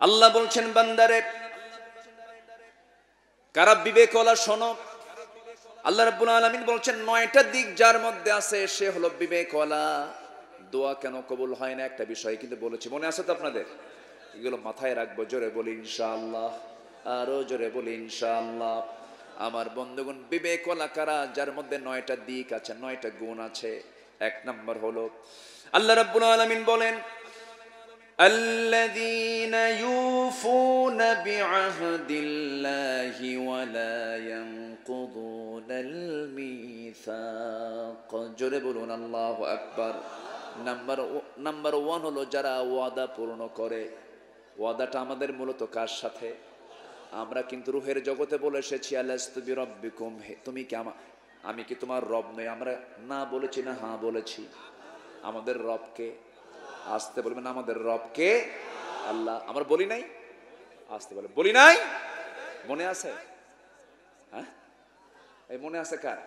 আল্লাহ বলছেন বান্দারে কারা বিবেকওয়ালা শোনো। আল্লাহ রাব্বুল আলামিন বলছেন 9টা দিক যার মধ্যে আছে সে হলো বিবেকওয়ালা। দোয়া কেন কবুল হয় না একটা বিষয় কিন্তু বলেছি, মনে আছে তো আপনাদের? এগুলো মাথায় রাখবো। জোরে বলি ইনশাআল্লাহ, আরো জোরে বলি ইনশাআল্লাহ। আমার বন্ধুগণ, বিবেকওয়ালা কারা? যার মধ্যে 9টা দিক আছে, 9টা গুণ আছে। 1 নম্বর হলো আল্লাহ রাব্বুল আলামিন বলেন আল্লাযীনা ইউফুনা বিআহদিল্লাহি ওয়া লা ইয়ানকুদুনাল মিসাক। জোরে বলুন আল্লাহু আকবার। নাম্বার 1 হলো যারা ওয়াদা পূর্ণ করে। ওয়াদাটা আমাদের মূলত কার সাথে? আমরা কিন্তু রূহের জগতে বলে এসেছি আলাস্তু বিরাব্বিকুম, তুমি কি আমি কি তোমার রব নই? আমরা না বলেছি না হ্যাঁ বলেছি? আমাদের রবকে আসতে বলবেন, আমাদের রবকে আল্লাহ। আমরা বলি নাই? আসতে বলে বলি নাই? মনে আছে? হ্যাঁ, এই মনে আছে কার?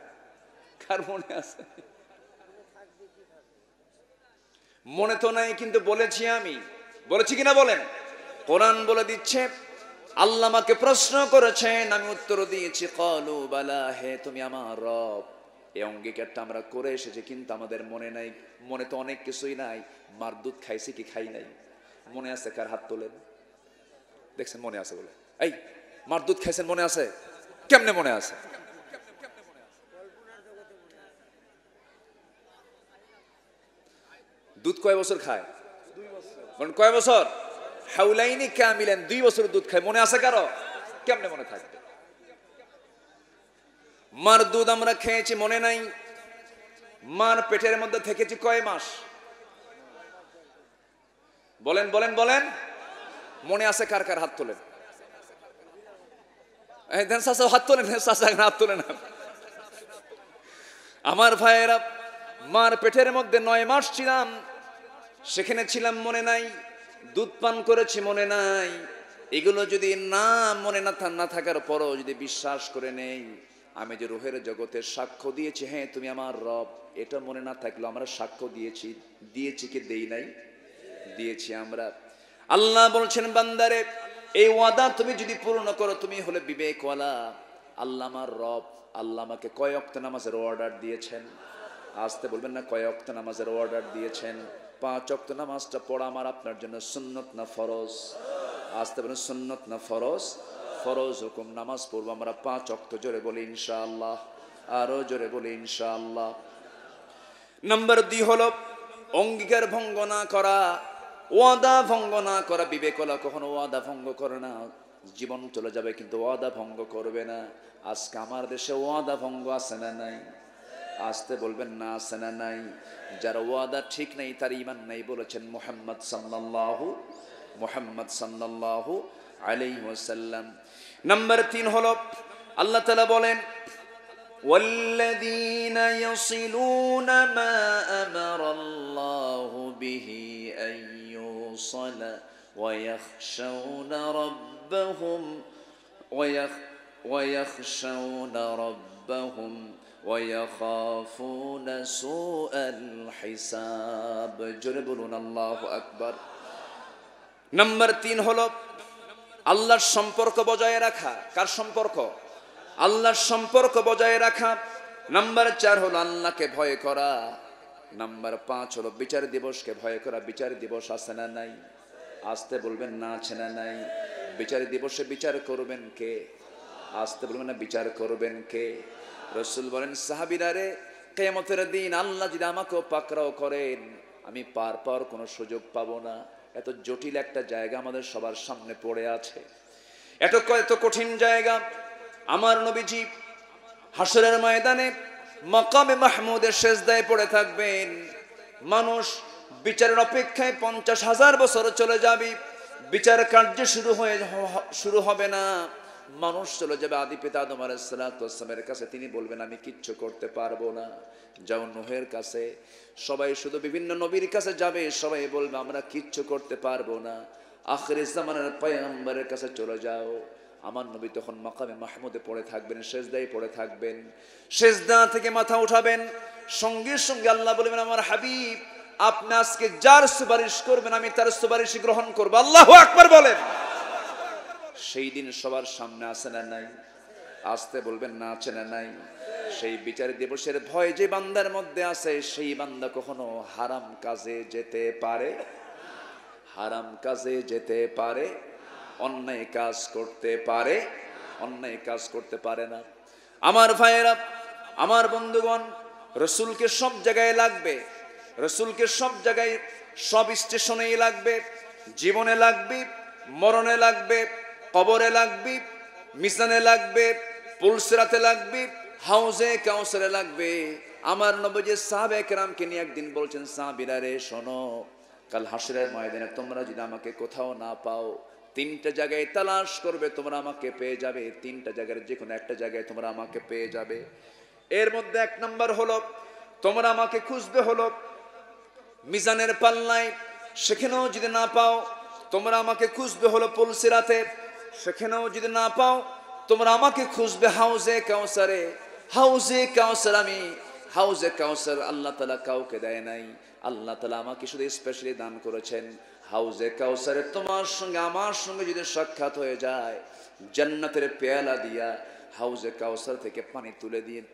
কার মনে আছে? মনে তো নাই কিন্তু বলেছি। আমি বলেছি কিনা বলেন? কোরআন বলে দিচ্ছে আল্লাহ আমাকে প্রশ্ন করেছেন, আমি উত্তর দিয়েছি ক্বালু বালা, হে তুমি আমার রব। এই অঙ্গীকারটা আমরা করে এসেছি কিন্তু আমাদের মনে নাই। মনে তো অনেক কিছুই নাই। মার দুধ খাইছি কি খাই নাই? মনে আছে কার? হাত তোলেন। দেখছেন মনে আছে বলে? এই মার দুধ খাইছেন মনে আছে? কেমনে মনে আছে? দুধ কয় বছর খায়? 2 বছর। কয় বছর? হাউলাইনি কামিলান, 2 বছর দুধ খায়। মনে আছে কারো? কেমনে মনে থাকবে? মার দুধ আমরা খেয়েছি, মনে নাই। মার পেটের মধ্যে থেকেছি কয় মাস? বলেন বলেন বলেন। মনে আছে কার? কার হাত তোলেন। হাত তোলেন, হাত তোলেন। আমার ভাইয়েরা, মার পেটের মধ্যে 9 মাস ছিলাম, সেখানে ছিলাম, মনে নাই। দুধ পান করেছি, মনে নাই। এগুলো যদি না মনে না থাকার পরও যদি বিশ্বাস করে নেই আমি যে রূহের জগতে সাক্ষ্য দিয়েছি হ্যাঁ তুমি আমার রব, এটা মনে না থাকলেও আমরা সাক্ষ্য দিয়েছি কি দেই নাই? দিয়েছি আমরা। আল্লাহ বলছেন বান্দারে এই ওয়াদা তুমি যদি পূর্ণ করো তুমি হলে বিবেকওয়ালা। আল্লাহ আমার রব। আল্লাহ আমাকে কয় ওয়াক্ত নামাজের অর্ডার দিয়েছেন? আসতে বলবেন না, কয় ওয়াক্ত নামাজের অর্ডার দিয়েছেন? 5 ওয়াক্ত নামাজটা পড়া আমার আপনার জন্য সুন্নত না ফরজ? আসতে বলেন সুন্নত না ফরজ? ফরজ হুকুম। নামাজ পড়বো আমরা 5 ওয়াক্ত। জোরে বলি ইনশাআল্লাহ, আরো জোরে বলি ইনশাআল্লাহ। নাম্বার 2 হলো অঙ্গীকার ভঙ্গ না করা, ওয়াদা ভঙ্গ না করা। বিবেকওয়ালা কখনো ওয়াদা ভঙ্গ করে না। জীবন চলে যাবে কিন্তু ওয়াদা ভঙ্গ করবে না। আজকে আমার দেশে ওয়াদা ভঙ্গ আছে না নাই? আসতে বলবেন না আছে না নাই? যার ওয়াদা ঠিক নেই তার ঈমান নেই বলেছেন মুহাম্মদ সাল্লাল্লাহু আলাইহি ওয়াসাল্লাম। নাম্বার 3 হলো আল্লাহ তাআলা বলেন ওয়াল্লাযীনা ইয়াসিলুনা মা আমারাল্লাহু বিহি আইয়ুসালা ওয়া ইয়াখশাউনা রাব্বাহুম ويخافون سوء الحساب। জোরে বলুন আল্লাহু আকবার। নাম্বার 3 হলো আল্লাহর সম্পর্ক বজায় রাখা। কার সম্পর্ক? আল্লাহর সম্পর্ক বজায় রাখা। নাম্বার 4 হলো আল্লাহকে ভয় করা। নাম্বার 5 হলো বিচার দিবসকে ভয় করা। বিচার দিবস আছে না নাই? আসতে বলবেন না আছে না নাই? বিচার দিবসে বিচার করবেন কে? আসতে বলবেন না বিচার করবেন কে? রাসূল বলেন সাহাবীরা রে, কিয়ামতের দিন আল্লাহ যদি আমাকেও পাকড়াও করেন আমি পার পাওয়ার কোনো সুযোগ পাবো না। এত জটিল একটা জায়গা আমাদের সবার সামনে পড়ে আছে। এত কঠিন জায়গা। আমার নবীজি হাসরের ময়দানে মাকামে মাহমুদের সিজদায় পড়ে থাকবেন। মানুষ বিচারের অপেক্ষায় 50,000 বছর চলে যাবে। বিচার কার্য শুরু হবে না। মানুষ চলে যাবে আদি পিতা আদম আলাইহিস সালাতু ওয়াস সালামের কাছে। তিনি বলবেন আমি কিচ্ছু করতে পারবো না। যাও নূহের কাছে। সবাই শুধু বিভিন্ন নবীর কাছে যাবে, সবাই বলবে আমরা কিচ্ছু করতে পারবো না। আখিরি জামানার পয়গম্বরের কাছে চলে যাও। আমার নবী তখন মাকামে মাহমুদে পড়ে থাকবেন, সিজদায় পড়ে থাকবেন। সিজদা থেকে মাথা উঠাবেন, সঙ্গে সঙ্গে আল্লাহ বলবেন আমার হাবিব আপনি আজকে যার সুপারিশ করবেন আমি তার সুপারিশ গ্রহণ করব। আল্লাহু আকবার বলেন। সেই দিন সবার সামনে আছে না নাই? আসতে বলবেন না আছে না নাই? সেই বিচার দিবসের ভয় যে বান্দার মধ্যে আছে, সেই বান্দা কখনো হারাম কাজে যেতে পারে, হারাম কাজে যেতে পারে, অন্যায় কাজ করতে পারে, অন্যায় কাজ করতে পারে না। আমার ভাইয়েরা, আমার বন্ধুগণ, রসুলকে সব জায়গায় লাগবে, রসুলকে সব জায়গায়, সব স্টেশনেই লাগবে, জীবনে লাগবে, মরণে লাগবে, কবরে লাগবে, মিজানে লাগবে, পুলসিরাতে লাগবে, হাউজে কাউসারে লাগবে। আমার নবী সাহাবে কেরামকে নিয়ে একদিন বলছেন, সাহাবীরা রে শোনো, কাল হাসরের ময়দানে তোমরা যদি আমাকে কোথাও না পাও, তিনটা জায়গায় তালাশ করবে, তোমরা আমাকে পেয়ে যাবে। তিনটা জায়গার যে কোনো একটা জায়গায় তোমরা আমাকে পেয়ে যাবে। এর মধ্যে এক নাম্বার হলো, তোমরা আমাকে খুঁজবে হলো মিজানের পাল্লায়, সেখানেও যদি না পাও তোমরা আমাকে খুঁজবে হলো পুলসিরাতে, সেখানেও যদি না পাও তোমরা আমাকে খুঁজবে হাউজে কাউসারে। হাউজে কাউসার, আমি হাউজে কাউসার আল্লাহ তাআলা কাউকে দেয় নাই, আল্লাহ তাআলা আমাকে শুধু স্পেশালি দান করেছেন। হাউজে কাউসারে তোমার সঙ্গে আমার সঙ্গে যদি সাক্ষাৎ হয়ে যায়, জান্নাতের পেয়ালা দিয়া হাউজে কাউসার থেকে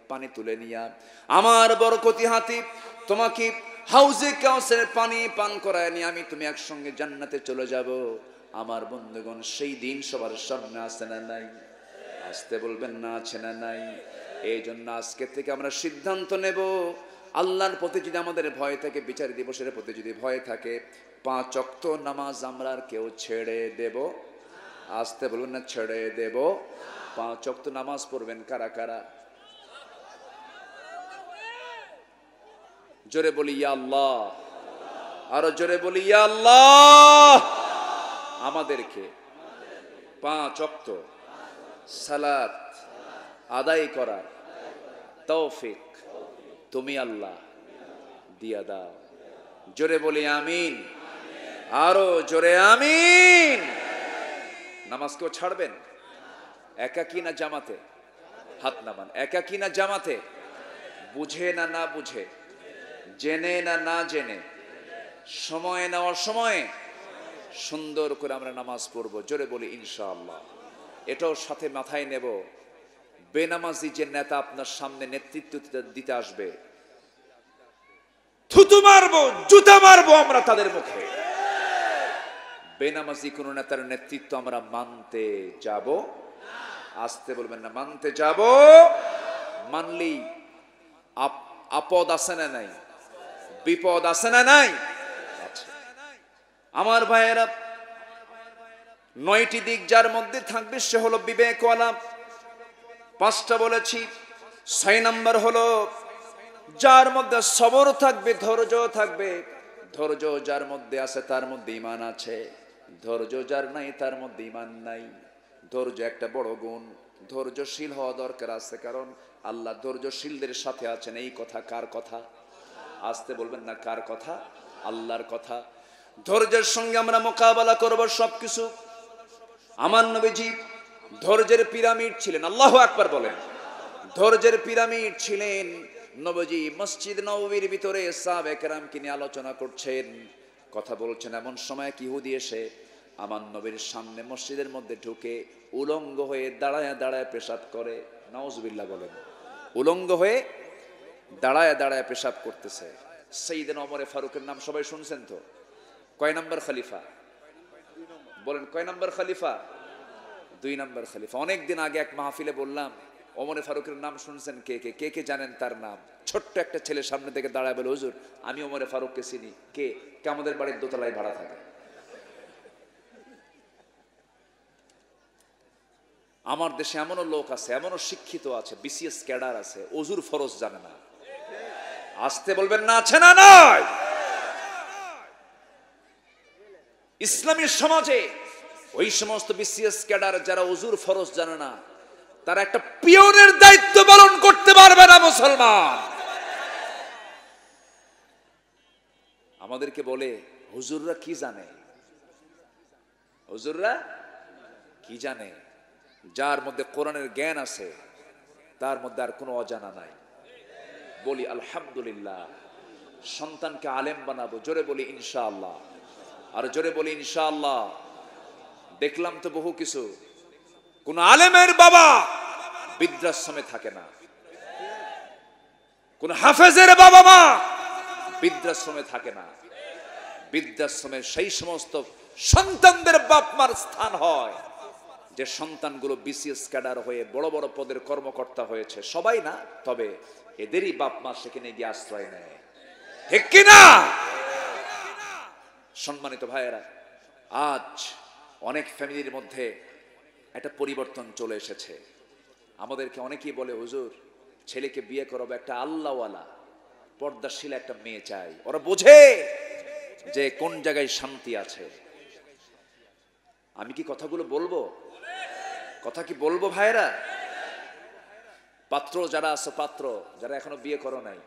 পানি তুলে নিয়া আমার বরকতি হাতে তোমাকে হাউজে কাউসারের পানি পান করায় নিয়ে তুমি একসঙ্গে জান্নাতে চলে যাব। আমার বন্ধুগণ, সেই দিন সবার সামনে আছে না নাই? আসতে বলবেন না আছে না নাই? এই জন্য আজকে থেকে আমরা সিদ্ধান্ত নেব, আল্লাহর প্রতি যদি আমাদের ভয় থাকে, বিচার দিবসের প্রতি যদি ভয় থাকে, 5 ওয়াক্ত নামাজ আমরা আর কেউ ছেড়ে দেব? আসতে বলবেন না ছেড়ে দেব? 5 ওয়াক্ত নামাজ পড়বেন কারা কারা? জোরে বলি ইয়া আল্লাহ, আরো জোরে বলি ইয়া আল্লাহ। আমাদেরকে 5 ওয়াক্ত সালাত আদায় করার তৌফিক তুমি আল্লাহ দিয়া দাও। জোরে বলি আমিন, আরো জোরে আমিন। নামাজ কেউ ছাড়বেন? একাকী না জামাতে? হাত নামান। একাকী না জামাতে? বুঝে না না বুঝে, জেনে না না জেনে, সময় না অসময়ে সুন্দর করে আমরা নামাজ পড়বো। জোরে বলি ইনশাআল্লাহ। এটাও সাথে মাথায় নেব, বেনামাজি যে নেতা আপনার সামনে নেতৃত্ব দিতে আসবে, থুতু মারবো, জুতা মারবো আমরা তাদের মুখে। বেনামাজি কোন নেতার নেতৃত্ব আমরা মানতে যাব? আসতে বলবেন না, মানতে যাব। মানলি আপদ আছে না নাই? বিপদ আছে না নাই? আমার ভাইয়েরা, 9টি দিক যার মধ্যে থাকবে সে হলো বিবেকওয়ালা। 5টা বলেছি। 6 নাম্বার হলো যার মধ্যে সবর থাকবে, ধৈর্য থাকবে। ধৈর্য যার মধ্যে আছে তার মধ্যে ঈমান আছে, ধৈর্য যার নাই তার মধ্যে ঈমান নাই। ধৈর্য একটা বড় গুণ, ধৈর্যশীল হওয়া দরকার আছে, কারণ আল্লাহ ধৈর্যশীলদের সাথে আছেন। এই কথা কার কথা? আসতে বলবেন না কার কথা? আল্লাহর কথা। ধৈর্যের সঙ্গে আমরা মোকাবেলা করব সবকিছু। আমার নবীজি ধৈর্যের পিরামিড ছিলেন। আল্লাহু আকবার বলেন। ধৈর্যের পিরামিড ছিলেন নবীজি। মসজিদ নববীর ভিতরে সাহাবে কেরামকে নিয়ে আলোচনা করছেন, কথা বলছেন। এমন সময় এক ইহুদি এসে আমার নবীর সামনে মসজিদের মধ্যে ঢুকে উলঙ্গ হয়ে দাঁড়ায় দাঁড়ায় পেশাব করে। নাউজুবিল্লাহ বলেন। উলঙ্গ হয়ে দাঁড়ায় দাঁড়ায় পেশাব করতেছে। সাইয়েদনা ওমর ফারুকের নাম সবাই শুনছেন তো? কয় নাম্বার খলিফা বলেন? কয় নাম্বার খলিফা? 2 নাম্বার খলিফা। অনেকদিন আগে এক মাহফিলে বললাম, ওমর ফারুকের নাম শুনছেন কে কে? কে কে জানেন তার নাম? ছোট্ট একটা ছেলে সামনে থেকে দাঁড়ায় বলে, হুজুর আমি ওমর ফারুককে চিনি। কে? কে আমাদের বাড়ির দোতলায় ভাড়া থাকে। আমার দেশে এমনও লোক আছে, এমনও শিক্ষিত আছে, বিসিএস ক্যাডার আছে, ওজুর ফরজ জানে না। আসতে বলবেন না আছে না নয়? ইসলামী সমাজে ওই সমস্ত বিসিএস ক্যাডার যারা ওজুর ফরজ জানে না, তারা একটা পিয়নের দায়িত্ব পালন করতে পারবে না। মুসলমান আমাদেরকে বলে, হুজুররা কি জানে? হুজুররা কি জানে? যার মধ্যে কোরআনের জ্ঞান আছে তার মধ্যে আর কোনো অজানা নাই। বলি আলহামদুলিল্লাহ। সন্তানকে আলেম বানাবো। জোরে বলি ইনশাআল্লাহ, আর জোরে বলি ইনশাআল্লাহ। দেখলাম তো বহু কিছু, কোন আলেমের বাবা বৃদ্ধাশ্রমে থাকে না, কোন হাফেজের বাবা মা বৃদ্ধাশ্রমে থাকে না। বৃদ্ধাশ্রমে সেই সমস্ত সন্তানদের বাপ মার স্থান হয় যে সন্তানগুলো বিসিএস ক্যাডার হয়ে বড় বড় পদের কর্মকর্তা হয়েছে। সবাই না, তবে এদেরই বাপ মা সেখানে গিয়ে আশ্রয় নেয়, ঠিক কিনা? সম্মানিত ভাইয়েরা, আজ অনেক ফ্যামিলির মধ্যে একটা পরিবর্তন চলে এসেছে। আমাদেরকে অনেকেই বলে, হুজুর ছেলেকে বিয়ে করাবো, একটা আল্লাহওয়ালা পর্দাশীল একটা মেয়ে চাই। ওরা বোঝে যে কোন জায়গায় শান্তি আছে। আমি কি কথাগুলো বলবো? কথা কি বলবো ভাইয়েরা? পাত্র যারা আছো, পাত্র যারা এখনো বিয়ে করো নাই,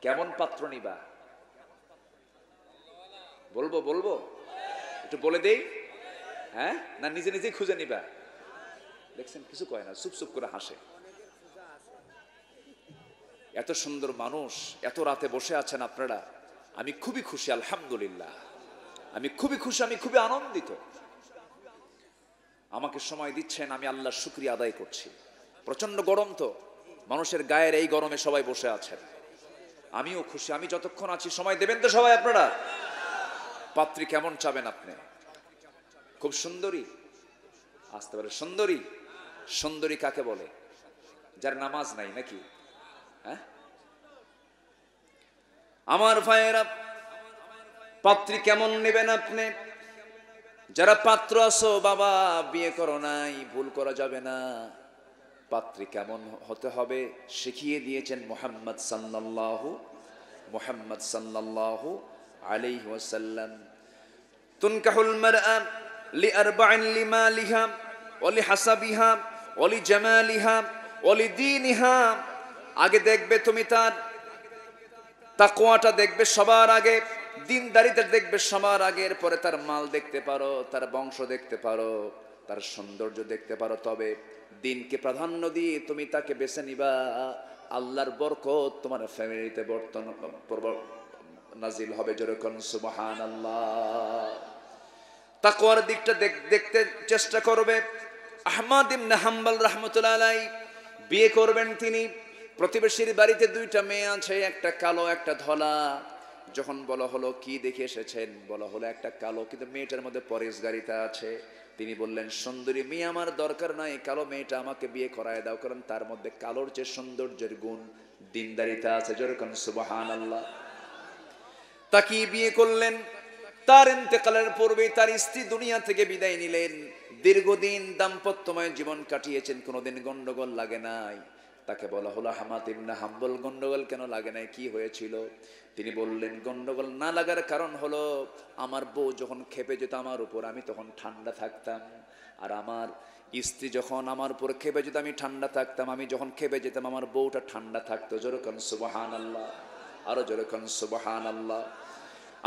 কেমন পাত্র নিবা? বলবো বলবো একটু বলে দেই, হ্যাঁ না নিজে নিজেই খুঁজে নিবা? দেখছেন কিছু কয় না, চুপ চুপ করে হাসে। এত সুন্দর মানুষ এত রাতে বসে আছেন আপনারা, আমি খুবই খুশি, আলহামদুলিল্লাহ আমি খুবই খুশি, আমি খুবই আনন্দিত। আমাকে সময় দিচ্ছেন, আমি আল্লাহর শুকরিয়া আদায় করছি। প্রচন্ড গরম তো, মানুষের গায়ের এই গরমে সবাই বসে আছেন, আমিও খুশি। আমি যতক্ষণ আছি সময় দেবেন তো সবাই আপনারা? পাত্রী কেমন চাবেন আপনি? খুব সুন্দরী আসতে পারে? সুন্দরী, সুন্দরী কাকে বলে? যার নামাজ নাই নাকি? হ্যাঁ আমার ভাইয়েরা, পাত্রী কেমন নেবেন আপনি? যারা পাত্র আছো বাবা, বিয়ে করো নাই, ভুল করা যাবে না। পাত্রী কেমন হতে হবে শিখিয়ে দিয়েছেন মুহাম্মদ সাল্লাল্লাহু আলাইহি ওয়াসাল্লাম। তুনকাহুল মারআ লিআরবা'ইন, লিমালিহা ওয়া লিহাসাবিহা ওয়া লিজামালিহা ওয়া লিদীনিহা। আগে দেখবে তুমি তার তাকওয়াটা দেখবে সবার আগে, দিনদারিতা দেখবে সবার আগে, এরপরে তার মাল দেখতে পারো, তার বংশ দেখতে পারো, তার সৌন্দর্য দেখতে পারো। তবে দিনকে প্রাধান্য দিয়ে তুমি তাকে বেছে নিবা, আল্লাহর বরকত তোমার ফ্যামিলিতে নাজিল হবে। যেরকম সুবহানাল্লাহ। তাকওয়ার দিকটা দেখতে চেষ্টা করবে। আহমদ ইবনে হাম্বল রাহমাতুল্লাহ আলাইহি বিয়ে করবেন তিনি। প্রতিবেশীর বাড়িতে দুইটা মেয়ে আছে, একটা কালো একটা ধলা। যখন বলা হলো কি দেখে এসেছেন, বলা হলো একটা কালো, কিন্তু মেয়েটার মধ্যে পরেশগারিতা আছে। তিনি বললেন, সুন্দরী মেয়ে আমার দরকার নাই, কালো মেয়েটা আমাকে বিয়ে করায় দাও, কারণ তার মধ্যে কালোর যে সৌন্দর্যের গুণ, দিনদারিতা আছে। যেরকম সুবহানাল্লাহ। তাকে বিয়ে করলেন। তার ইন্তেকালের পূর্বে তার স্ত্রী দুনিয়া থেকে বিদায় নিলেন। দীর্ঘদিন দাম্পত্যময় জীবন কাটিয়েছেন, কোনোদিন গন্ডগোল লাগে নাই। তাকে বলা হলো, আহমদ ইবনে হাম্বল গন্ডগোল কেন লাগে নাই, কি হয়েছিল? তিনি বললেন, গন্ডগোল না লাগার কারণ হলো আমার বউ যখন খেপে যেত আমার উপর, আমি তখন ঠান্ডা থাকতাম, আর আমার স্ত্রী যখন আমার উপর খেপে যেত আমি ঠান্ডা থাকতাম। আমি যখন খেপে যেতাম আমার বউটা ঠান্ডা থাকতো। যেরকম সুবহানাল্লাহ, আরো যেরকম সুবহানাল্লাহ।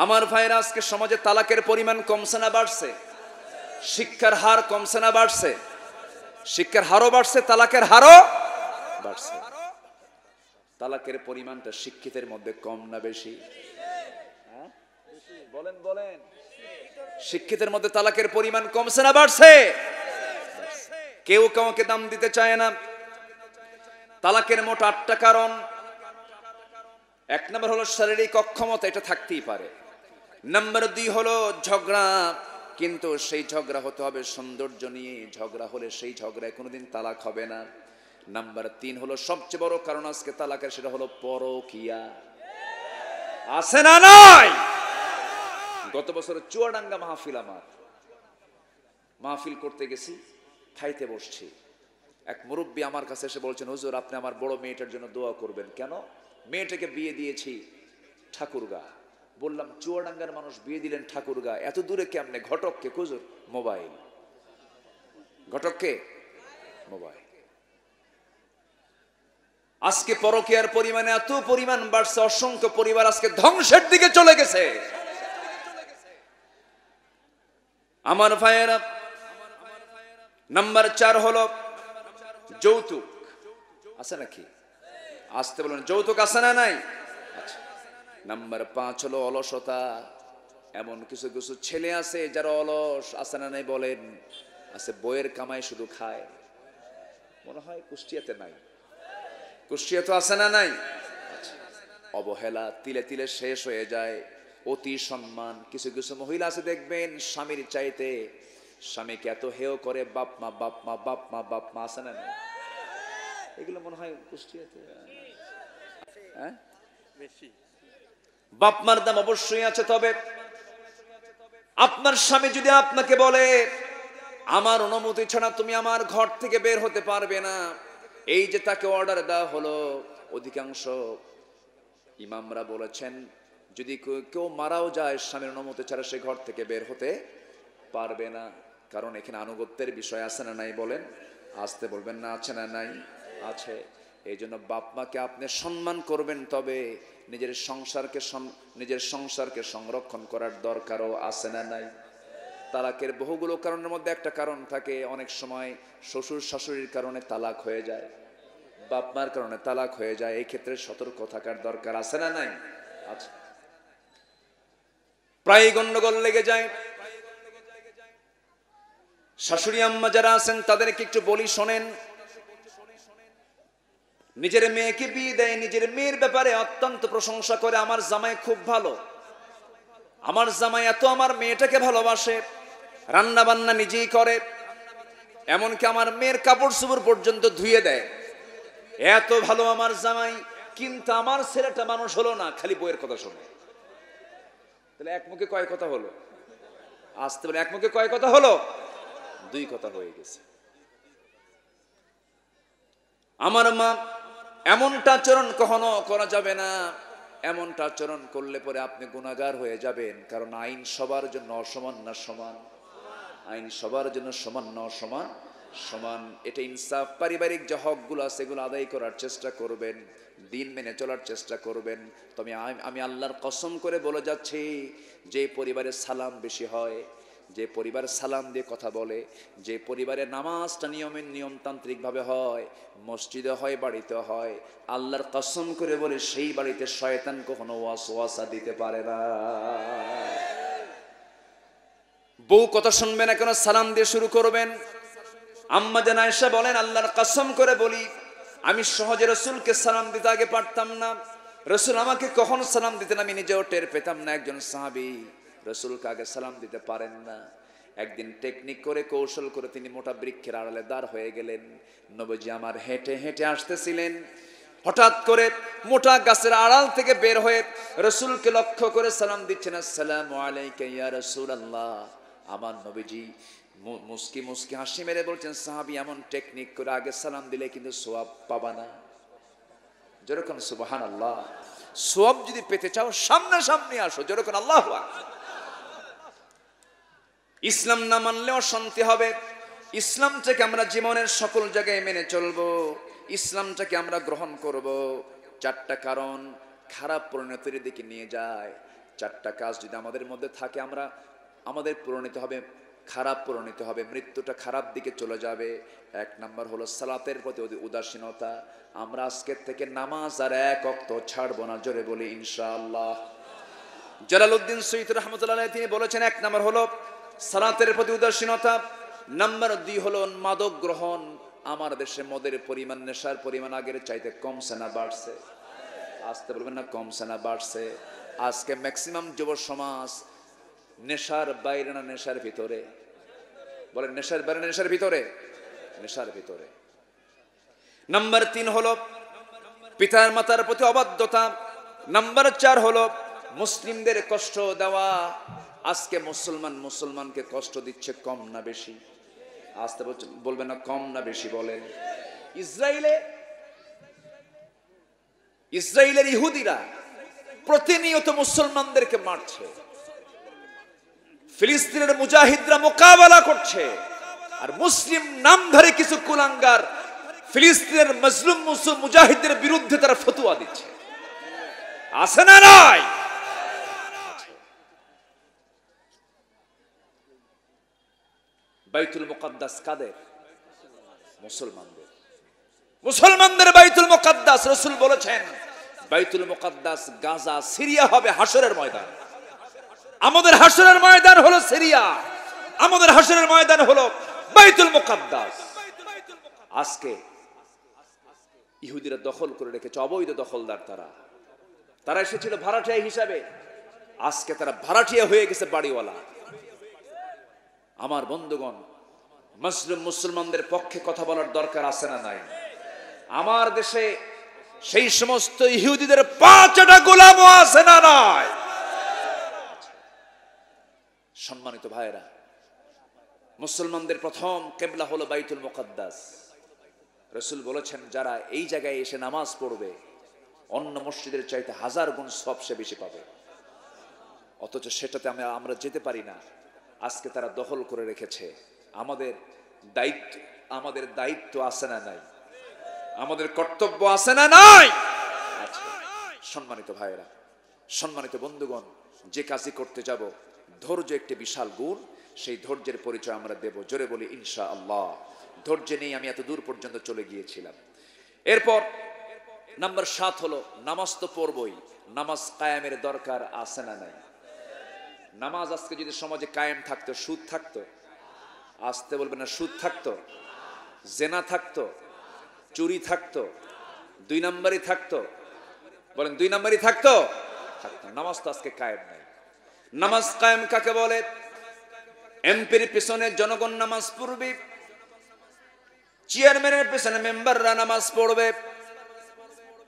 আমার ভাইরা, আজকে সমাজে তালাকের পরিমাণ কমছে না বাড়ছে? শিক্ষার হার কমছে না বাড়ছে? শিক্ষার হারও বাড়ছে, তালাকের হারও বাড়ছে। তালাকের পরিমাণটা শিক্ষিতের মধ্যে কম না বেশি? বলেন বলেন, শিক্ষিতের মধ্যে তালাকের পরিমাণ কমছে না বাড়ছে? কেউ কাউকে দাম দিতে চায় না। তালাকের মোট 8টা কারণ। 1 নম্বর হলো শারীরিক অক্ষমতা, এটা থাকতেই পারে। নাম্বার 2 হলো ঝগড়া, কিন্তু সেই ঝগড়া হতে হবে সৌন্দর্য নিয়ে। ঝগড়া হলে সেই ঝগড়ায় কোনোদিন তালাক হবে না। নাম্বার 3 হলো সবচেয়ে বড় কারণ আজকে তালাকের, সেটা হলো পরকিয়া। আছে না নাই? গত বছর চুয়াডাঙ্গা মাহফিল, আমার মাহফিল করতে গেছি, খাইতে বসছি। এক মুরব্বী আমার কাছে এসে বলছেন, হুজুর আপনি আমার বড় মেয়েটার জন্য দোয়া করবেন। কেন? মেয়েটাকে বিয়ে দিয়েছি ঠাকুরগা। বললাম, চুয়াডাঙ্গার মানুষ বিয়ে দিলেন ঠাকুরগা, এত দূরে কেমনে? ঘটককে? হুজুর মোবাইল। ঘটককে? মোবাইল। আজকে পরকীয়ার পরিমাণে এত পরিমাণ বাড়ছে, অসংখ্য পরিবার আজকে ধ্বংসের দিকে চলে গেছে। আমার ভাইয়েরা, নাম্বার 4 হলো যৌতুক। আছে নাকি? আসতে বলেন, যৌতুক আছে না নাই? আচ্ছা। নাম্বার 5 হলো অলসতা। এমন কিছু কিছু ছেলে আছে যারা অলস, আছে না নাই বলেন? আছে, বইয়ের কামাই শুধু খায়। মনে হয় কুষ্টিয়াতে নাই, কুষ্টিয়া তো আছে না নাই? অবহেলা তিলে তিলে শেষ হয়ে যায়। অতি সম্মান, কিছু কিছু মহিলা আছে দেখবেন স্বামীর চাইতে স্বামীকে এত হেয় করে, বাপ মা বাপ মা বাপ মা বাপ মা, আছে না? এগুলো মনে হয় কুষ্টিয়াতে। হ্যাঁ, বাপ মার দাম অবশ্যই আছে। তবে আপনার স্বামী যদি আপনাকে বলে আমার অনুমতি ছাড়া তুমি আমার ঘর থেকে বের হতে পারবে না, এই যে তাকে অর্ডার দেওয়া হলো, অধিকাংশ ইমামরা বলেছেন যদি কেউ মারাও যায় স্বামীর অনুমতি ছাড়া সে ঘর থেকে বের হতে পারবে না। কারণ এখানে আনুগত্যের বিষয় আছে না নাই? বলেন, আসতে বলবেন না, আছে না নাই? আছে। এই জন্য বাপ মাকে আপনি সম্মান করবেন, তবে নিজের সংসারকে সংরক্ষণ করার দরকারও আছে না নাই? তালাকের বহুগুলো কারণের মধ্যে একটা কারণ থাকে, অনেক সময় শ্বশুর শাশুড়ির কারণে তালাক হয়ে যায়, বাপ মার কারণে তালাক হয়ে যায়। এই ক্ষেত্রে সতর্ক থাকার দরকার আছে না নাই? আচ্ছা, প্রায় গন্ডগোল লেগে যায়। শাশুড়ি আম্মা যারা আছেন তাদেরকে একটু বলি, শোনেন, নিজের মেয়েকে বিয়ে দেয়, নিজের মেয়ের ব্যাপারে অত্যন্ত প্রশংসা করে, আমার জামাই খুব ভালো, আমার জামাই এত আমার মেয়েটাকে ভালোবাসে, রান্না বান্না নিজেই করে, এমনকি আমার মেয়ের কাপড় চোপড় পর্যন্ত ধুয়ে দেয়, এত ভালো আমার জামাই, কিন্তু আমার ছেলেটা মানুষ হলো না, খালি বইয়ের কথা শোনে। তাহলে এক মুখে কয় কথা হলো? আসতে বলে এক মুখে কয় কথা হলো? দুই কথা হয়ে গেছে। আমার মা, এমনটা আচরণ কখনো করা যাবে না। এমনটা আচরণ করলে পরে আপনি গুনাহগার হয়ে যাবেন। কারণ আইন সবার জন্য অসমান না সমান? আইন সবার জন্য সমান না সমান? সমান। এটা ইনসাফ। পারিবারিক যে হকগুলো আছে এগুলো আদায় করার চেষ্টা করবেন, দিন মেনে চলার চেষ্টা করবেন। তবে আমি আল্লাহর কসম করে বলে যাচ্ছি, যে পরিবারে সালাম বেশি হয়, যে পরিবার সালাম দিয়ে কথা বলে, যে পরিবারে নামাজটা নিয়মতান্ত্রিক ভাবে হয়, মসজিদে হয়, বাড়িতে হয়, আল্লাহর কসম করে বলে সেই বাড়িতে শয়তান কখনো ওয়াসওয়াসা দিতে পারে না। বউ কথা শুনবে না কেন, সালাম দিয়ে শুরু করবেন। আম্মা জান আয়েশা বলেন, আল্লাহর কসম করে বলি, আমি সহজে রাসূলকে সালাম দিতে আগে পারতাম না। রাসূল আমাকে কখন সালাম দিতেন আমি নিজেও টের পেতাম না। একজন সাহাবী রাসূলকে আগে সালাম দিতে পারেন না। একদিন টেকনিক করে, কৌশল করে তিনি মোটা বৃক্ষের আড়ালে দাঁড় হয়ে গেলেন। নবীজি আমার হেঁটে হেঁটে আসতেছিলেন, হঠাৎ করে মোটা গাছের আড়াল থেকে বের হয়ে রাসূলকে লক্ষ্য করে সালাম দিচ্ছেন, আসসালামু আলাইকা ইয়া রাসূলুল্লাহ। আমার নবীজি মুস্কি মুস্কি হাসি মেরে বলছেন, সাহাবী এমন টেকনিক করে আগে সালাম দিলে কিন্তু সওয়াব পাবা না। যেরকম সুবহানাল্লাহ, সওয়াব যদি পেতে চাও সামনাসামনি আসো। যেরকম আল্লাহু আকবার। ইসলাম না মানলেও শান্তি হবে। ইসলামটাকে আমরা জীবনের সকল জায়গায় মেনে চলবো, ইসলামটাকে আমরা গ্রহণ করব। চারটা কারণ খারাপ পরিণতির দিকে নিয়ে যায়। চারটা কাজ যদি আমাদের মধ্যে থাকে, আমাদের পরিণতি হবে খারাপ, পরিণতি হবে মৃত্যুটা খারাপ দিকে চলে যাবে। এক নাম্বার হলো সালাতের প্রতি উদাসীনতা। আমরা আজকের থেকে নামাজ আর এক ওয়াক্ত ছাড়বো না। জোরে বলি ইনশাআল্লাহ। জালালউদ্দিন সৈয়দ রাহমাতুল্লাহ আলাইহি তিনি বলেছেন, এক নাম্বার হলো সালাতের প্রতি উদাসীনতা। নাম্বার 2 হলো মাদক গ্রহণ। আমার দেশে মদের পরিমাণ, নেশার পরিমাণ আগের চাইতে কমছে না বাড়ছে? আসতে বলবেন না, কমছে না বাড়ছে? আজকে ম্যাক্সিমাম যুব সমাজ নেশার বাইরে না নেশার ভিতরে? বলেন, নেশার বাইরে না নেশার ভিতরে? নেশার ভিতরে। নাম্বার 3 হলো পিতার মাতার প্রতি অবাধ্যতা। নাম্বার 4 হলো মুসলিমদের কষ্ট দেওয়া। আজকে মুসলমানকে কষ্ট দিচ্ছে, কম না বেশি? আসতে বলবেন না, কম না বেশি? বলেন। ইসরায়েলের ইহুদিরা প্রতিনিয়ত মুসলমানদেরকে মারছে, ফিলিস্তিনের মুজাহিদরা মোকাবেলা করছে, আর মুসলিম নামধারী কিছু কুলাঙ্গার ফিলিস্তিনের মজলুম মুজাহিদদের বিরুদ্ধে তারা ফতোয়া দিচ্ছে। আছে না নাই? বাইতুল মুকাদ্দাস কাদের? মুসলমানদের বাইতুল মুকাদ্দাস। রাসূল বলেছেন, বাইতুল মুকাদ্দাস গাজা, সিরিয়া হবে হাসরের ময়দান। আমাদের হাসরের ময়দান হলো সিরিয়া, আমাদের হাসরের ময়দান হলো বাইতুল মুকাদ্দাস। আজকে ইহুদিরা দখল করে রেখেছে, অবৈধ দখলদার তারা এসেছিল ভাড়াটিয়া হিসাবে, আজকে তারা ভাড়াটিয়া হয়ে গেছে বাড়িওয়ালা। আমার বন্ধুগণ, মুসলমানদের পক্ষে কথা বলার দরকার আছে না নাই? আমার দেশে সেই সমস্ত ইহুদিদের 5টা গোলামও আছে না নাই? সম্মানিত ভাইরা, মুসলমানদের প্রথম কিবলা হলো বাইতুল মুকাদ্দাস। রাসূল বলেছেন, যারা এই জায়গায় এসে নামাজ পড়বে অন্য মসজিদের চাইতে 1000 গুণ সওয়াব সে বেশি পাবে। অথচ সেটাতে আমরা যেতে পারি না। আজকে তারা দখল করে রেখেছে। আমাদের দায়িত্ব আছে না নাই? আমাদের কর্তব্য আছে না নাই? আচ্ছা, সম্মানিত ভাইয়েরা, সম্মানিত বন্ধুগণ, যে কাজই করতে যাব ধৈর্য একটি বিশাল গুণ, সেই ধৈর্যের পরিচয় আমরা দেব। জোরে বলি ইনশাআল্লাহ। ধৈর্য নেই আমি এত দূর পর্যন্ত চলে গিয়েছিলাম। এরপর নাম্বার 7 হলো নামাজ তো পড়বই, নামাজ কায়েমের দরকার আছে না নাই? নামাজ আজকে যদি সমাজে কায়েম থাকতো, সুদ থাকতো? আসতে বলবেন না, সুদ থাকতো, জেনা থাকতো, চুরি থাকতো, 2 নাম্বারই থাকতো? বলেন 2 নাম্বারই থাকতো? থাকতো। নামাজ তো আজকে কায়েম নাই। নামাজ কায়েম কাকে বলে? এমপির পিছনে জনগণ নামাজ পড়বে, চেয়ারম্যানের পিছনে মেম্বাররা নামাজ পড়বে,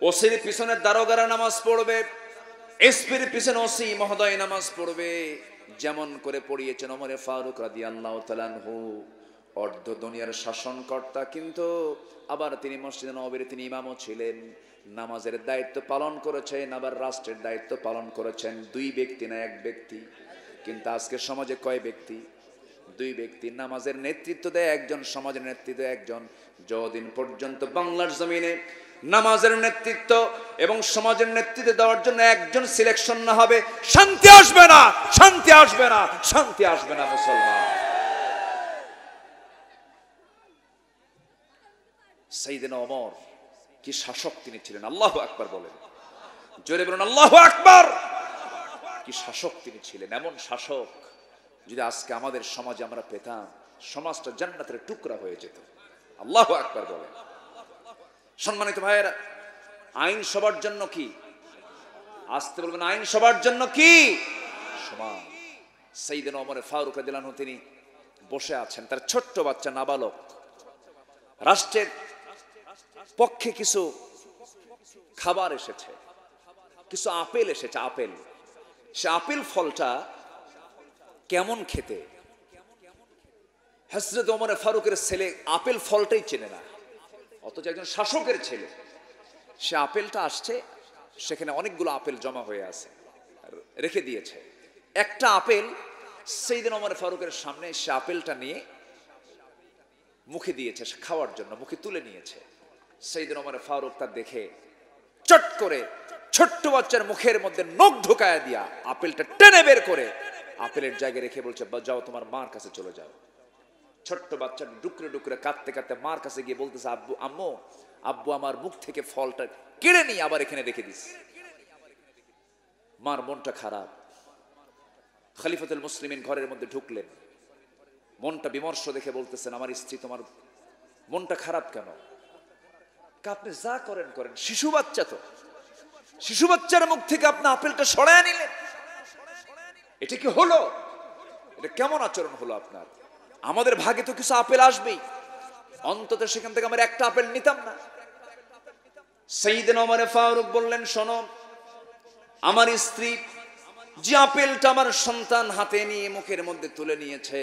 ওসির পিছনে দারোগারা নামাজ পড়বে, এসপির পিছনে ওসি মহোদয় নামাজ পড়বে। যেমন করে পড়িয়েছেন ওমরে ফারুক রাদিয়াল্লাহু তাআলা আনহু, অর্ধ দুনিয়ার শাসনকর্তা, কিন্তু আবার তিনি মসজিদে নববীর তিনি ইমামও ছিলেন। নামাজের দায়িত্ব পালন করেছেন, আবার রাষ্ট্রের দায়িত্ব পালন করেছেন। 2 ব্যক্তি না 1 ব্যক্তি। কিন্তু আজকে সমাজে কয় ব্যক্তি? 2 ব্যক্তি। নামাজের নেতৃত্ব দেয় একজন, সমাজের নেতৃত্ব দেয় একজন। যতদিন পর্যন্ত বাংলার জমিনে নামাজের নেতৃত্ব এবং সমাজের নেতৃত্ব দেওয়ার জন্য একজন সিলেকশন না হবে, শান্তি আসবে না, শান্তি আসবে না, শান্তি আসবে না মুসলমান। সাইয়েদনা ওমর কি শাসক তিনি ছিলেন! আল্লাহু আকবার বলেন, জোরে বলুন আল্লাহু আকবার। কি শাসক তিনি ছিলেন! এমন শাসক যদি আজকে আমাদের সমাজে আমরা পেতাম, সমাজটা জান্নাতের টুকরা হয়ে যেত। আল্লাহু আকবার বলেন। সম্মানিত ভাইয়েরা, আইন সবার জন্য কি? আসতে বলবেন, আইন সবার জন্য কি? সমান। সাইয়েদনা ওমর ফারুক রাদিয়াল্লাহু আনহু তিনি বসে আছেন, তার ছোট্ট বাচ্চা নাবালক। রাষ্ট্রের পক্ষে কিছু খাবার এসেছে, কিছু আপেল এসেছে, আপেল। সে আপেল ফলটা কেমন খেতে, হযরত ওমর ফারুকের ছেলে আপেল ফলটাই চেনে না, অথচ একজন শাসকের ছেলে। সে আপেলটা আসছে, সেখানে অনেকগুলো আপেল জমা হয়ে আছে, রেখে দিয়েছে। একটা আপেল সাইয়েদনা ওমর ফারুকের সামনে, সে আপেলটা নিয়ে মুখে দিয়েছে খাওয়ার জন্য, মুখে তুলে নিয়েছে। সাইয়েদনা ওমর ফারুক তা দেখে চট করে ছোট্ট বাচ্চার মুখের মধ্যে নখ ঢুকায়া দিয়া আপেলটা টেনে বের করে আপেলের জায়গায় রেখে বলছে, যাও তোমার মার কাছে চলে যাও। ছোট্ট বাচ্চা ডুকরে ডুকরে কাঁদতে কাঁদতে মার কাছে গিয়ে বলতেছে, আম্মু আব্বু আমার মুখ থেকে ফলটা কেড়ে নিয়ে আবার এখানে রেখে দিস। মার মনটা খারাপ। খলিফাতুল মুসলিমিন ঘরের মধ্যে ঢুকলেন, মনটা বিমর্ষ দেখে বলতেছেন, আমার স্ত্রী তোমার মনটা খারাপ কেন? আপনি যা করেন করেন, শিশু বাচ্চা তো, শিশু বাচ্চার মুখ থেকে আপনি আপেলটা সরায় নিলেন, এটা কি হলো? এটা কেমন আচরণ হলো আপনার? আমাদের ভাগে তো কিছু আপেল আসবেই, অন্তত সেখান থেকে আমরা একটা আপেল নিতাম না? সাইয়েদনা ওমর ফারুক বললেন, শোনো, আমার স্ত্রী যে আপেলটা আমার সন্তান হাতে নিয়ে মুখের মধ্যে তুলে নিয়েছে,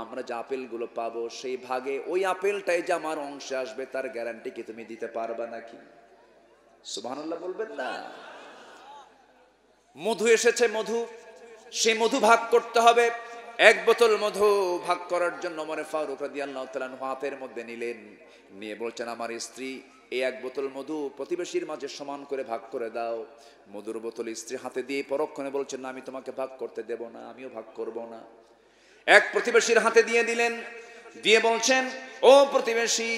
আমরা যে আপেলগুলো পাবো সেই ভাগে ওই আপেলটাই যে আমার অংশে আসবে, তার গ্যারান্টি কি তুমি দিতে পারবা নাকি? সুবহানাল্লাহ বলবেন না? মধু এসেছে, মধু, সেই মধু ভাগ করতে হবে। 1 বোতল মধু ভাগ করার জন্য ওমর ফারুক রাদিয়াল্লাহু তাআলা হাতের মধ্যে নিলেন, নিয়ে বলছেন, আমার স্ত্রী এই 1 বোতল মধু প্রতিবেশীর মাঝে সমান করে ভাগ করে দাও। মধুর বোতল স্ত্রী হাতে দিয়ে পরক্ষণে বলছেন, না, আমি তোমাকে ভাগ করতে দেব না, আমিও ভাগ করব না। এক প্রতিবেশীর হাতে দিয়ে দিলেন, দিয়ে বলছেন, ও প্রতিবেশী,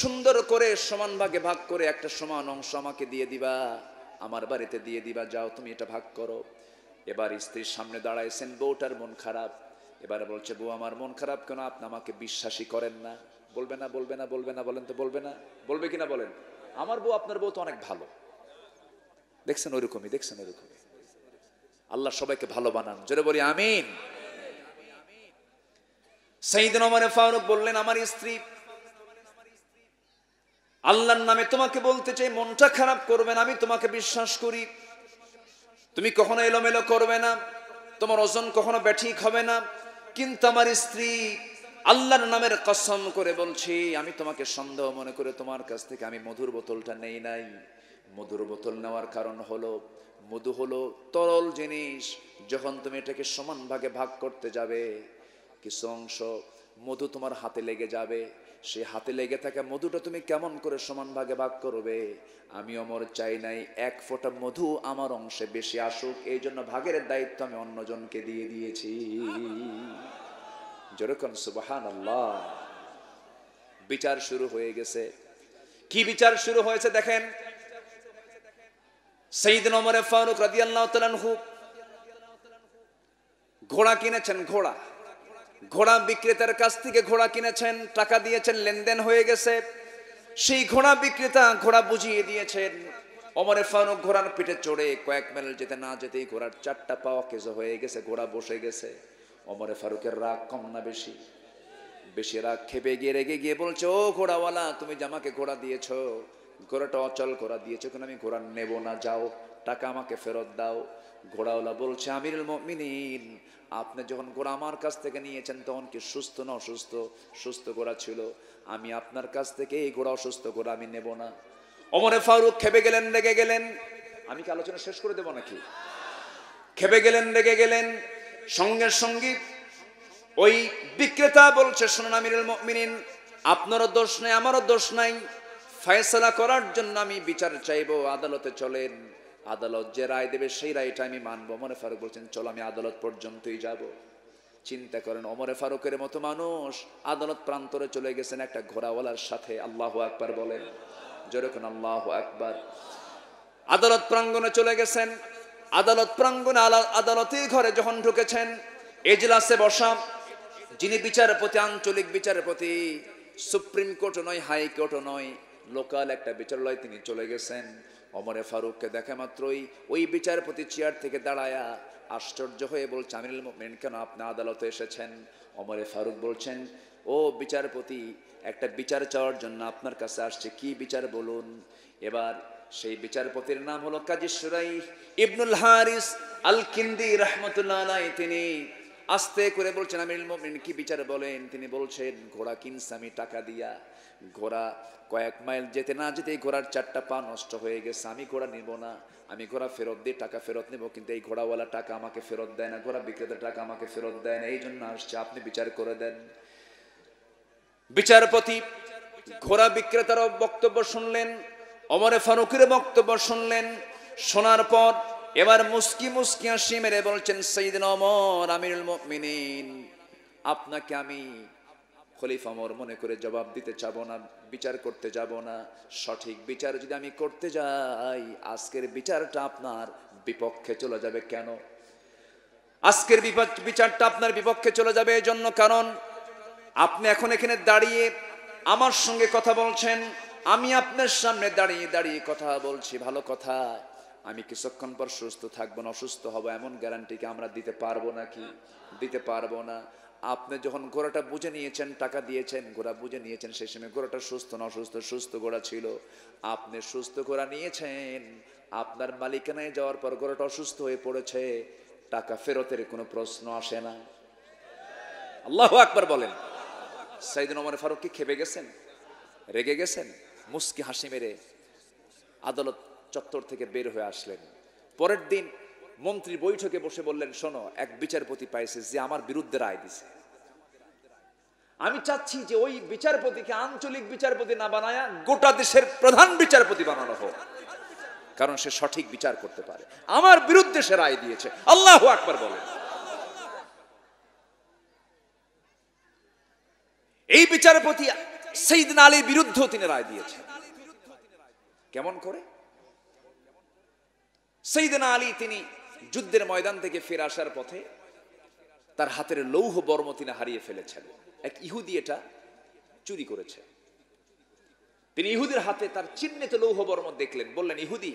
সুন্দর করে সমান ভাগে ভাগ করে একটা সমান অংশ আমাকে দিয়ে দিবা, আমার বাড়িতে দিয়ে দিবা, যাও তুমি এটা ভাগ করো। এবার স্ত্রীর সামনে দাঁড়াইছেন, বউটার মন খারাপ। এবারে বলছে, বউ আমার মন খারাপ কেন? আপনি আমাকে বিশ্বাসই করেন না। বলবে না, বলবে না, বলবে না, বলেন তো, বলবে না? বলবে কিনা বলেন? আমার বউ আপনার বউ তো অনেক ভালো। দেখছেন ওইরকমই, দেখছেন ওইরকমই। আল্লাহ সবাইকে ভালো বানান, জোরে বলি আমিন। সাইয়েদনা ওমর ফারুক বললেন, আমার স্ত্রী, আল্লাহর নামে তোমাকে বলতে চাই, মনটা খারাপ করবে না, আমি তোমাকে বিশ্বাস করি, তুমি কখনো এলোমেলো করবে না, তোমার ওজন কখনো ব্যাঠিক হবে না। কিন্তু আমার স্ত্রী, আল্লাহর নামের কসম করে বলছি, আমি তোমাকে সন্দেহ মনে করে তোমার কাছ থেকে আমি মধুর বোতলটা নেই নাই। মধুর বোতল নেওয়ার কারণ হলো, মধু হলো তরল জিনিস। যখন তুমি এটাকে সমান ভাগে ভাগ করতে যাবে, কিছু অংশ মধু তোমার হাতে লেগে যাবে। সেই হাতে লেগে থাকা মধুটা তুমি কেমন করে সমান ভাগে ভাগ করবে? আমি ওমর চাই নাই এক ফোঁটা মধু আমার অংশে বেশি আসুক, এই জন্য ভাগের দায়িত্ব আমি অন্যজনকে দিয়ে দিয়েছি। যেরকম সুবহানাল্লাহ। বিচার শুরু হয়ে গেছে। কি বিচার শুরু হয়েছে দেখেন। সাইয়েদনা ওমর ফারুক রাদিয়াল্লাহু তাআলা আনহু ঘোড়া কিনেছেন। ঘোড়া বিক্রেতার কাছ থেকে ঘোড়া কিনেছেন, টাকা দিয়েছেন, লেনদেন হয়ে গেছে। সেই ঘোড়া বিক্রেতা ঘোড়া বুঝিয়ে দিয়েছেন। ওমর ফারুক ঘোড়ার পিঠে চড়ে কয়েক মাইল যেতে না যেতেই ঘোড়ার 4টা পা অকেজো হয়ে গেছে, ঘোড়া বসে গেছে। ওমর ফারুকের রাগ কম না বেশি? বেশি রাগ। খেপে গিয়ে রেগে গিয়ে বলছে, ও ঘোড়াওয়ালা, তুমি যে আমাকে ঘোড়া দিয়েছো, ঘোড়াটা অচল ঘোড়া দিয়েছো, কিন্তু আমি ঘোড়া নেব না, যাও, টাকা আমাকে ফেরত দাও। ঘোড়াওয়ালা বলছে, আমিরুল মুমিনিন, আপনি যখন ঘোড়া আমার কাছ থেকে নিয়েছেন তখন কি সুস্থ না অসুস্থ? সুস্থ ঘোড়া ছিল। আমি আপনার কাছ থেকে এই ঘোড়া অসুস্থ ঘোড়া আমি নেব না। ওমর ফারুক খেপে গেলেন, রেগে গেলেন। আমি কি আলোচনা শেষ করে দেব নাকি? খেপে গেলেন, রেগে গেলেন। সঙ্গে সঙ্গে ওই বিক্রেতা বলছে, শুনুন আমিরুল মুমিনিন, আপনারও দোষ নাই আমারও দোষ নাই, ফয়সালা করার জন্য আমি বিচার চাইবো, আদালতে চলেন, আদালত যে রায় দেবে সেই রায়টা আমি মানবো। ওমর ফারুক বলছেন, চলো আমি আদালত পর্যন্তই যাব। চিন্তা করেন, ওমর ফারুকের মতো মানুষ আদালত প্রান্তরে চলে গেছেন একটা ঘোড়াওয়ালার সাথে। আল্লাহু আকবার বলেন, যেরকম আল্লাহু আকবার। আদালত প্রাঙ্গণে চলে গেছেন। আদালত প্রাঙ্গণে আদালতের ঘরে যখন ঢুকেছেন, এজলাসে বসা যিনি বিচারপতি, আঞ্চলিক বিচারপতি, সুপ্রিম কোর্ট নয়, হাইকোর্ট নয়, লোকাল একটা বিচারালয় তিনি চলে গেছেন। ওমর ফারুককে দেখা মাত্রই ওই বিচারপতি চেয়ার থেকে দাঁড়ায়া আশ্চর্য হয়ে বলছে, আমিরুল মুমিনিন, কেন আপনি আদালতে এসেছেন? ওমর ফারুক বলছেন, ও বিচারপতি, একটা বিচার চাওয়ার জন্য আপনার কাছে আসছে। কি বিচার বলুন। এবার সেই বিচারপতির নাম হলো কাজী শুরাইহ ইবনুল হারিস আল কিন্দি রাহমাতুল্লাহ আলাইহি। তিনি আস্তে করে বলছেন, আমিরুল মুমিনিন কি বিচার বলেন। তিনি বলছেন, ঘোড়া কিনছি আমি টাকা দিয়া, ঘোড়া কয়েক মাইল যেতে না যেতেই ঘোড়ার 4টা পা নষ্ট হয়ে গেছে, আমি ঘোড়া নিব না, আমি ঘোড়া ফেরত দিয়ে টাকা ফেরত নেব, কিন্তু এই ঘোড়াওয়ালা টাকা আমাকে ফেরত দেয় না, ঘোড়া বিক্রেতার টাকা আমাকে ফেরত দেয় না, এই জন্য আসছে, আপনি বিচার করে দেন। বিচারপতি ঘোড়া বিক্রেতারও বক্তব্য শুনলেন, ওমর ফারুকের বক্তব্য শুনলেন। শোনার পর এবার মুস্কি মুস্কি হাসি মেরে বলছেন, সাইয়েদনা ওমর, আমিরুল মুমিনিন, আপনাকে আমি খলিফা ওমর মনে করে জবাব দিতে চাবো না, বিচার করতে যাব না। সঠিক বিচার যদি আমি করতে যাই, আজকের বিচারটা আপনার বিপক্ষে চলে যাবে। কেন আজকের বিচারটা আপনার বিপক্ষে চলে যাবে? এই জন্য, কারণ আপনি এখন এখানে দাঁড়িয়ে আমার সঙ্গে কথা বলছেন, আমি আপনার সামনে দাঁড়িয়ে দাঁড়িয়ে কথা বলছি, ভালো কথা। আমি কিছুক্ষণ পর সুস্থ থাকবো না অসুস্থ হব, এমন গ্যারান্টি কি আমরা দিতে পারবো নাকি? দিতে পারবো না। আপনি যখন ঘোড়াটা বুঝে নিয়েছেন, টাকা দিয়েছেন, ঘোড়া বুঝে নিয়েছেন, সেই সময় ঘোড়াটা সুস্থ না অসুস্থ? সুস্থ ঘোড়া ছিল। আপনি সুস্থ ঘোড়া নিয়েছেন, আপনার মালিকানায় যাওয়ার পর ঘোড়াটা অসুস্থ হয়ে পড়েছে, টাকা ফেরতের কোনো প্রশ্ন আসে না। আল্লাহু আকবার বলেন। সাইয়েদনা ওমর ফারুক কি খেপে গেছেন, রেগে গেছেন? মুস্কি হাসি মেরে আদালত চত্বর থেকে বের হয়ে আসলেন। পরের দিন মন্ত্রী বৈঠকে বসে বললেন, শোনো, এক বিচারপতি পাইছে যে আমার বিরুদ্ধে রায় দিছে। আমি চাচ্ছি যে ওই বিচারপতিকে আঞ্চলিক বিচারপতি না বানায়া গোটা দেশের প্রধান বিচারপতি বানানো হোক, কারণ সে সঠিক বিচার করতে পারে। আমার বিরুদ্ধে সে রায় দিয়েছে। আল্লাহু আকবার বলেন। এই বিচারপতি সাইয়েদনা আলীর বিরুদ্ধেও তিনি রায় দিয়েছেন। কেমন করে? সাইয়েদনা আলী তিনি যুদ্ধের ময়দান থেকে ফিরে আসার পথে তার হাতের লৌহ বর্ম তিনি হারিয়ে ফেলেছেন। এক ইহুদি এটা চুরি করেছে। তিনি ইহুদির হাতে তার চিহ্নিত লৌহ বর্ম দেখলেন, বললেন, ইহুদি,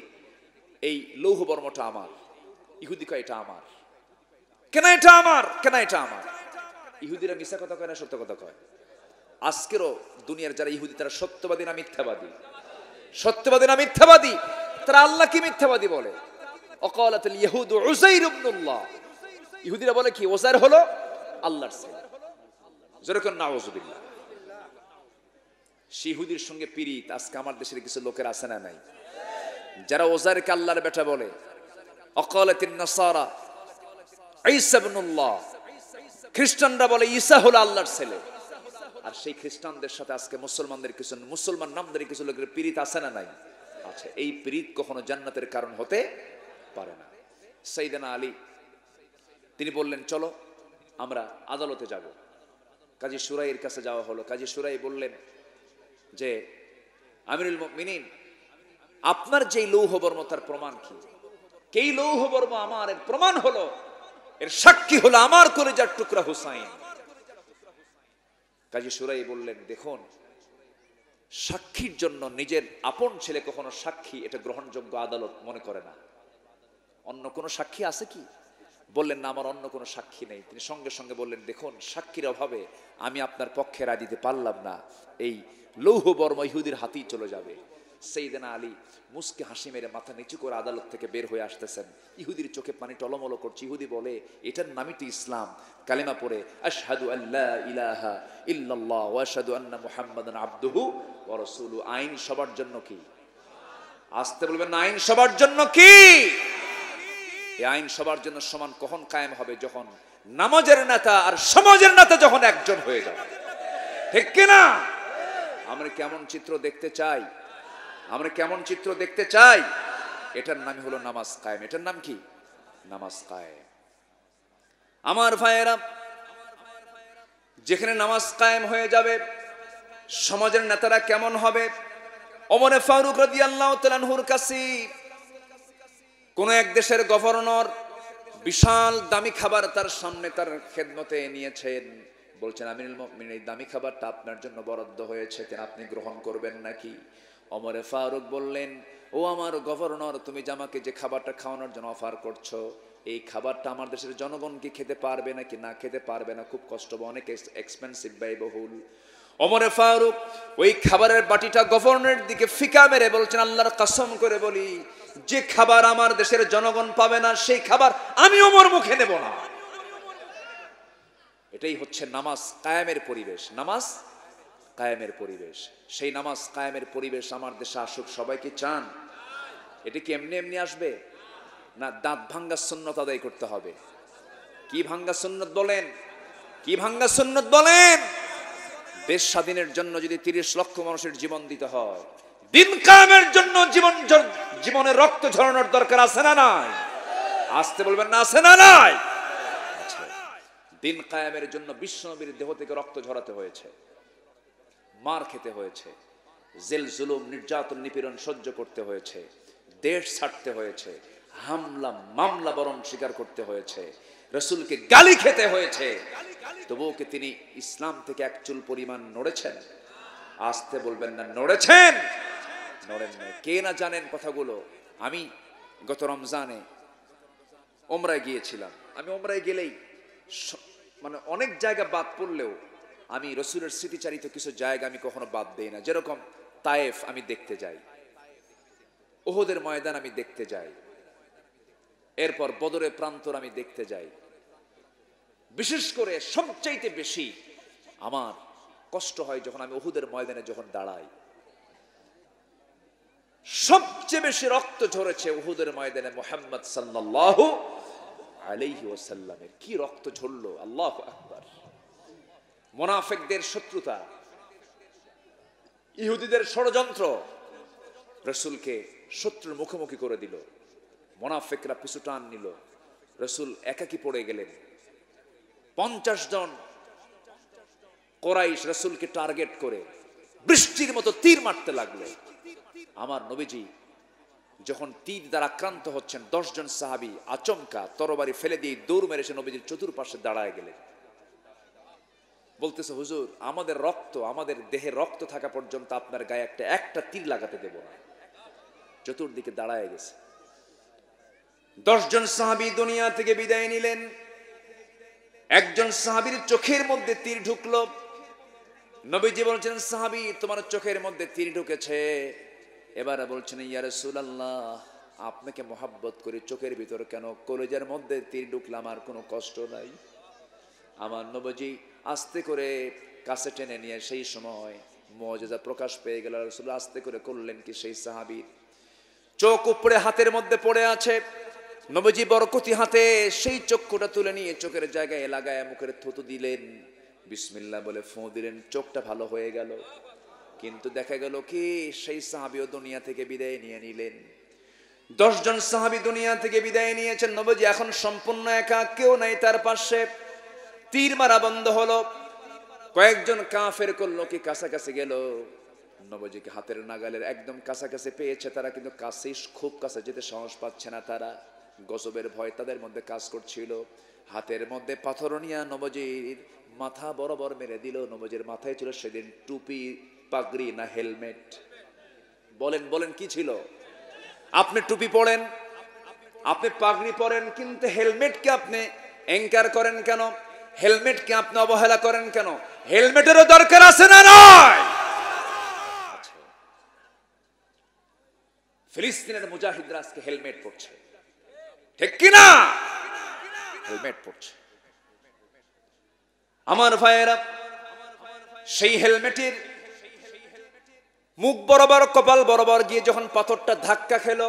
এই লৌহ বর্মটা আমার। ইহুদি কয়, এটা আমার। কেন এটা আমার? কেন এটা আমার? ইহুদিরা মিথ্যা কথা কয় না সত্য কথা কয়? আজকেরও দুনিয়ার যারা ইহুদি তারা সত্যবাদী না মিথ্যাবাদী? সত্যবাদী না মিথ্যাবাদী? তারা আল্লাহকে মিথ্যাবাদী বলে। অকালাতুল ইহুদু উযাইর ইবনুল্লাহ, ইহুদিরা বলে কি ওযাইর হলো আল্লাহর ছেলে। যেরকম নাউযুবিল্লাহ। সেই ইহুদির সঙ্গে পীড়িত আজকে আমার দেশের কিছু লোকের আছে না নাই, যারা ওযাইরকে আল্লাহর বেটা বলে। অকালাতিন নাসারা ঈসা ইবনুল্লাহ, খ্রিস্টানরা বলে ঈসা হলো আল্লাহর ছেলে। আর সেই খ্রিস্টানদের সাথে আজকে মুসলমানদের কিছু মুসলমান নামদারি কিছু লোকের পীড়িত আছে না নাই? আছে। এই পীড়িত কখনো জান্নাতের কারণ হতে পারে না। সাইয়েদনা আলী তিনি বললেন, চলো আমরা আদালতে যাব। কাজী শুরাইয়ের কাছে যাওয়া হলো। কাজী শুরাই বললেন যে, আমিরুল মুমিনিন, আপনার যেই লৌহ বর্ম তার প্রমাণ কি? এই লৌহ বর্ম আমার, এর প্রমাণ হলো, এর সাক্ষী হলো আমার কলিজার টুকরা হুসাইন। কাজী শুরাই বললেন, দেখুন, সাক্ষীর জন্য নিজের আপন ছেলে কখনো সাক্ষী এটা গ্রহণযোগ্য আদালত মনে করে না। অন্য কোনো সাক্ষী আছে কি? বললেন, না, আমার অন্য কোনো সাক্ষী নেই। তিনি সঙ্গে সঙ্গে বললেন, দেখুন, সাক্ষীর অভাবে আমি আপনার পক্ষে রায় দিতে পারলাম না, এই লৌহ বর্ম ইহুদির হাতেই চলে যাবে। সাইয়েদনা আলী মুস্কি হাসি মেরে মাথা নিচু করে আদালত থেকে বের হয়ে আসতেছেন। ইহুদির চোখে পানি টলমল করছে। ইহুদি বলে, এটার নামই তো ইসলাম। কালেমা পড়ে আশহাদু আল্লা ইলাহা ইল্লাল্লাহ ওয়া আশহাদু আন্না মুহাম্মাদান আবদুহু ওয়া রাসূলুহু। আইন সবার জন্য কি? আসতে বলবেন না, আইন সবার জন্য কি? এই আইন সবার জন্য সমান কখন কায়েম হবে? যখন নামাজের নেতা আর সমাজের নেতা যখন একজন হয়ে যাবে। ঠিক কিনা? আমরা কেমন চিত্র দেখতে চাই? আমরা কেমন চিত্র দেখতে চাই? এটার নামই হলো নামাজ কায়েম। এটার নাম কি? নামাজ কায়েম। আমার ভাইয়েরা, যেখানে নামাজ কায়েম হয়ে যাবে, সমাজের নেতারা কেমন হবে? ওমর ফারুক রাদিয়াল্লাহু তাআলা আনহুর কাছে কোন এক দেশের গভর্নর বিশাল দামি খাবার তার সামনে তার খেদমতে নিয়েছেন। বলছেন, আমিরুল মুমিনিন, এই দামি খাবারটা আপনার জন্য বরাদ্দ হয়েছে, কেন আপনি গ্রহণ করবেন নাকি? ওমর ফারুক বললেন, ও আমার গভর্নর, তুমি যে আমাকে যে খাবারটা খাওয়ানোর জন্য অফার করছো, এই খাবারটা আমার দেশের জনগণ কি খেতে পারবে নাকি? না, খেতে পারবে না, খুব কষ্ট হবে, অনেক এক্সপেন্সিভ, ব্যয়বহুল। ওমর ফারুক ওই খাবারের বাটিটা গভর্নরের দিকে ফিকা মেরে বলছেন, আল্লাহর কসম করে বলি, যে খাবার আমার দেশের জনগণ পাবে না, সেই খাবার আমি ওমর মুখে নেব না। এটাই হচ্ছে নামাজ কায়েমের পরিবেশ। নামাজ কায়েমের পরিবেশ। সেই নামাজ কায়েমের পরিবেশ আমার দেশে আসুক। সবাই কি চান? এটা কি এমনি এমনি আসবে? না, দাঁত ভাঙ্গা সুন্নত আদায় করতে হবে। কি ভাঙ্গা সুন্নত বলেন? কি ভাঙ্গা সুন্নত বলেন? দেশ স্বাধীনের জন্য যদি 30 লক্ষ মানুষের জীবন দিতে হয়, দিন কায়েমের জন্য জীবনের রক্ত ঝরানোর দরকার আছে না নাই? আসতে বলবেন না, আছে না নাই? দিন কায়েমের জন্য বিশ্বনবীর দেহ থেকে রক্ত ঝরাতে হয়েছে, মার খেতে হয়েছে, জেল জুলুম নির্যাতন নিপীড়ন সহ্য করতে হয়েছে, দেশ ছাড়তে হয়েছে, হামলা মামলা বরং স্বীকার করতে হয়েছে, রাসূলকে গালি খেতে হয়েছে। তবুও কি তিনি ইসলাম থেকে এক চুল পরিমাণ নড়েছেন? আসতে বলবেন না, নড়েছেন? নড়েন না। কে না জানেন কথাগুলো? আমি গত রমজানে ওমরায় গিয়েছিলাম। আমি ওমরায় গেলেই মানে অনেক জায়গা বাদ পড়লেও আমি রসুলের স্মৃতিচারিত কিছু জায়গা আমি কখনো বাদ দেই না। যেরকম তায়েফ আমি দেখতে যাই, উহুদের ময়দান আমি দেখতে যাই, এরপর বদরের প্রান্তর আমি দেখতে যাই। বিশেষ করে সবচাইতে বেশি আমার কষ্ট হয় যখন আমি উহুদের ময়দানে যখন দাঁড়াই। সবচেয়ে বেশি রক্ত ঝরেছে উহুদের ময়দানে মুহাম্মদ সাল্লাল্লাহু আলাইহি ওয়াসাল্লামের। কি রক্ত ঝরলো! আল্লাহু আকবার। মুনাফিকদের শত্রুতা, ইহুদিদের ষড়যন্ত্র রাসূলকে শত্রুর মুখোমুখি করে দিল। মুনাফিকরা পিছু টান নিল, রাসূল একাকী পড়ে গেলেন। 50 জন কুরাইশ রাসূলকে টার্গেট করে বৃষ্টির মতো তীর মারতে লাগলো। আমার নবীজি যখন তীর দ্বারা আক্রান্ত হচ্ছেন, 10 জন সাহাবী আচমকা তরবারি ফেলে দিয়ে দৌড় মেরে এসে নবীজির চতুর্পাশে দাঁড়ায় গেলেন। বলতেছে হুজুর আমাদের রক্ত, আমাদের দেহে রক্ত থাকা পর্যন্ত আপনার গায়ে একটা তীর লাগাতে দেব না। চতুর্দিকে দাঁড়ায় গেছে। 10 জন সাহাবী দুনিয়া থেকে বিদায় নিলেন। একজন সাহাবীর চোখের মধ্যে তীর ঢুকলো। নবীজি বলছেন, সাহাবী তোমার চোখের মধ্যে তীর ঢুকেছে। এবারে বলছেন, ইয়া রাসূলুল্লাহ আপনাকে মহব্বত করি, চোখের ভিতর কেন? কলেজের মধ্যে তীর ঢুকলে আমার কোনো কষ্ট নাই। আমার নবীজি আস্তে করে কাছে টেনে নিয়ে সেই সময় মুআজিজা প্রকাশ পেয়ে গেল। রাসূল আস্তে করে করলেন কি, সেই সাহাবীর চোখ উপরে হাতের মধ্যে পড়ে আছে। নবীজি বরকতি হাতে সেই চক্ষুটা তুলে নিয়ে চোখের জায়গায় লাগায় মুখের থুতু দিলেন, বিসমিল্লাহ বলে ফু দিলেন, চোখটা ভালো হয়ে গেল। কিন্তু দেখা গেল কি, সেই সাহাবীও দুনিয়া থেকে বিদায় নিয়ে নিলেন। 10 জন সাহাবী দুনিয়া থেকে বিদায় নিয়েছেন। নবীজি এখন সম্পূর্ণ একা, কেউ নাই তার পাশে। তীর মারা বন্ধ হলো। কয়েকজন কাফের করলো কি, কাছাকাছি গেল, নবীজিকে হাতের নাগালের একদম কাছাকাছি পেয়েছে তারা, কিন্তু কাছেই খুব কাছে যেতে সাহস পাচ্ছে না তারা। গজবের ভয় তাদের মধ্যে কাজ করছিল। হাতের মধ্যে পাথর নিয়ে নবীজির মাথা বরাবর মেরে দিল। নবীজির মাথায় ছিল সেদিন টুপি, পাগড়ি না হেলমেট? বলেন বলেন কি ছিল? আপনি টুপি পরেন, আপনি পাগড়ি পরেন, কিন্তু হেলমেটকে আপনি এনকার করেন কেন? হেলমেটকে আপনি অবহেলা করেন কেন? হেলমেটেরও দরকার আছে না নয়? ফিলিস্তিনের মুজাহিদরা আজকে হেলমেট পরছে, ঠিক কিনা? হেলমেট পরছে। আমার ভাইয়েরা, সেই হেলমেটের মুখ বরাবর, কপাল বরাবর গিয়ে যখন পাথরটা ধাক্কা খেল,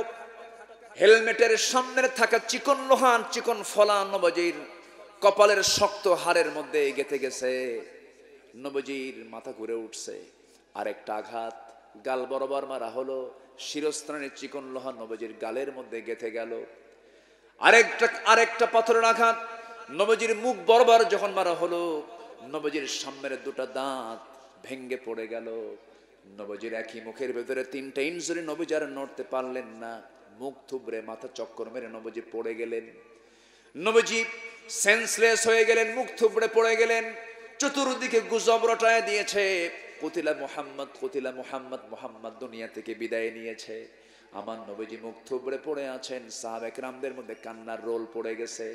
হেলমেটের সামনের থাকা চিকন লোহান, চিকন ফলা নবীজির কপালের শক্ত হাড়ের মধ্যে গেঁথে গেছে। নবীজির মাথা ঘুরে উঠছে। আরেকটা আঘাত গাল বরাবর মারা হলো। শিরস্ত্রাণের চিকন লোহা নবীজির গালের মধ্যে গেঁথে গেল। আরেকটা পাথরের আঘাত নবীজির মুখ বরাবর যখন মারা হলো, নবীজির সামনের দুটো দাঁত ভেঙ্গে পড়ে গেল। নবীজির একই মুখের ভেতরে 3টা ইনজুরি। নবীজি আর নড়তে পারলেন না। মুখ থুবড়ে মাথা চক্কর মেরে নবীজি পড়ে গেলেন। নবীজি সেন্সলেস হয়ে গেলেন, মুখ থুবড়ে পড়ে গেলেন। চতুর্দিকে গুজব রটায় দিয়েছে, কুতিলা মুহাম্মদ, কুতিলা মুহাম্মদ, মুহাম্মদ দুনিয়া থেকে বিদায় নিয়েছে। আমার নবীজি মুখ থুবড়ে পড়ে আছেন। সাহাবায়ে কেরামদের মধ্যে কান্নার রোল পড়ে গেছে।